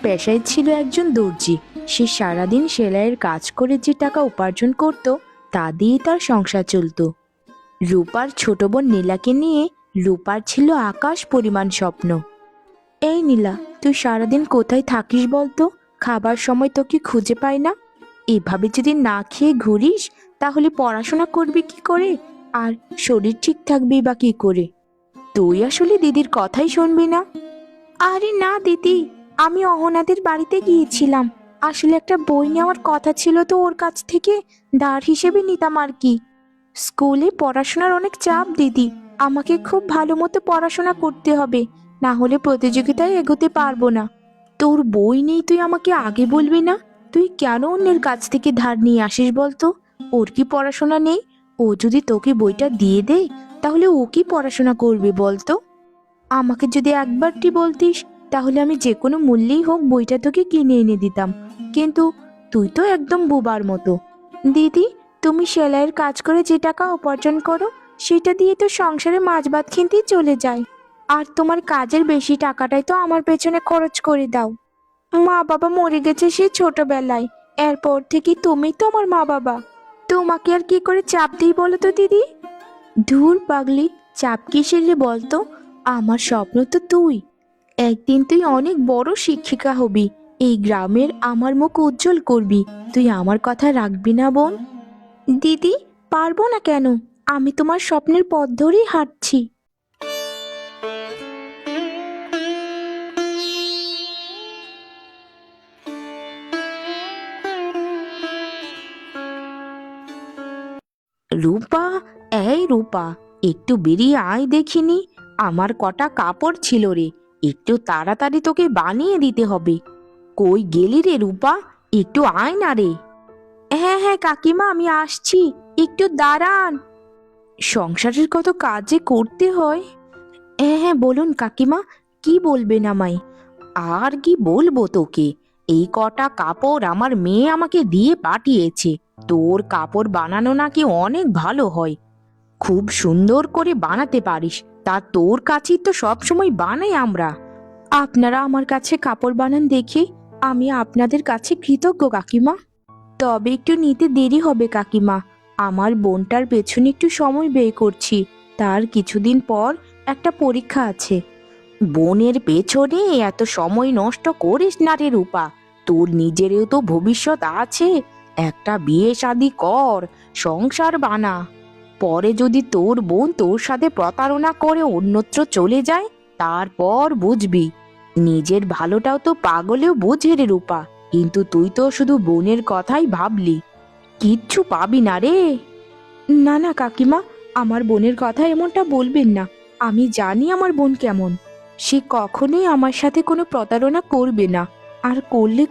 পেশায় ছিল একজন দর্জি। সে সারাদিন সেলাইয়ের কাজ করে যে টাকা উপার্জন করত তা দিয়ে তার সংসার চলতো। রূপার ছোট বোন নীলাকে নিয়ে রূপার ছিল আকাশ পরিমাণ স্বপ্ন। এই নীলা, তুই সারাদিন কোথায় থাকিস বলতো? খাবার সময় তোকে খুঁজে পাই না। এভাবে যদি না খেয়ে ঘুরিস তাহলে পড়াশোনা করবি কি করে, আর শরীর ঠিক থাকবি বা কি করে? তুই আসলে দিদির কথাই শুনবি না। আরে না দিদি, আমি অহনাদের বাড়িতে গিয়েছিলাম। আসলে একটা বই নেওয়ার কথা ছিল, তো ওর কাছ থেকে ধার হিসেবে নিতাম আর কি। স্কুলে পড়াশোনার অনেক চাপ দিদি, আমাকে খুব ভালো মতো পড়াশোনা করতে হবে, না হলে প্রতিযোগিতায় এগোতে পারবো না। তোর বই নেই, তুই আমাকে আগে বলবি না? তুই কেন অন্যের কাছ থেকে ধার নিয়ে আসিস বলতো? ওর কি পড়াশোনা নেই? ও যদি তোকে বইটা দিয়ে দেয় তাহলে ও কি পড়াশোনা করবে বলতো? আমাকে যদি একবারটি বলতিস তাহলে আমি যে কোনো মূল্যেই হোক বইটা তোকে কিনে এনে দিতাম, কিন্তু তুই তো একদম বোবার মতো। দিদি, তুমি সেলাইয়ের কাজ করে যে টাকা উপার্জন করো সেটা দিয়ে তো সংসারে মাছ ভাত কিনতেই চলে যায়, আর তোমার কাজের বেশি টাকাটাই তো আমার পেছনে খরচ করে দাও। মা বাবা মরে গেছে সেই ছোটবেলায়, এরপর থেকে তুমি তো আমার মা বাবা। তোমাকে আর কি করে চাপ দিই বলো তো দিদি? ধুর পাগলি, চাপ কিসের রে বলতো? আমার স্বপ্ন তো তুই। একদিন তুই অনেক বড় শিক্ষিকা হবি, এই গ্রামের আমার মুখ উজ্জ্বল করবি। তুই আমার কথা রাখবি না বোন? দিদি, পারবো না কেন? আমি তোমার স্বপ্নের পথ ধরেই হাঁটছি। রূপা, এই রূপা, একটু বেরিয়ে আয় দেখিনি। আমার কটা কাপড় ছিল রে, একটু তাড়াতাড়ি তোকে বানিয়ে দিতে হবে। কই গেলি রে রূপা? একটু আয় না রে। হ্যাঁ হ্যাঁ কাকিমা, আমি আসছি, একটু দাঁড়ান। সংসারের কত কাজে করতে হয়। হ্যাঁ হ্যাঁ বলুন কাকিমা, কি বলবেন আমায়? আর কি বলবো তোকে, এই কটা কাপড় আমার মেয়ে আমাকে দিয়ে পাঠিয়েছে। তোর কাপড় বানানো নাকি অনেক ভালো হয়, খুব সুন্দর করে বানাতে পারিস। তা তোর কাছেই তো সব সময় বানাই আমরা। আপনারা আমার কাছে কাপড় বানান দেখে আমি আপনাদের কাছে কৃতজ্ঞ কাকিমা। তবে একটু নিতে দেরি হবে কাকিমা, আমার বোনটার পেছনে একটু সময় ব্যয় করছি। তার কিছুদিন পর একটা পরীক্ষা আছে। বোনের পেছনে এত সময় নষ্ট করিস না রে রূপা, তোর নিজেরও তো ভবিষ্যৎ আছে। একটা বিয়ে শাদি কর, সংসার বানা। পরে যদি তোর বোন তোর সাথে প্রতারণা করে অন্যত্র চলে যায়, তারপর বুঝবি। নিজের ভালোটাও তো পাগলেও বোঝে রে রূপা, কিন্তু তুই তো শুধু বোনের কথাই ভাবলি। কিচ্ছু পাবি না রে। না না কাকিমা, আমার বোনের কথা এমনটা বলবেন না। আমি জানি আমার বোন কেমন, সে কখনোই আমার সাথে কোনো প্রতারণা করবে না, আর করলে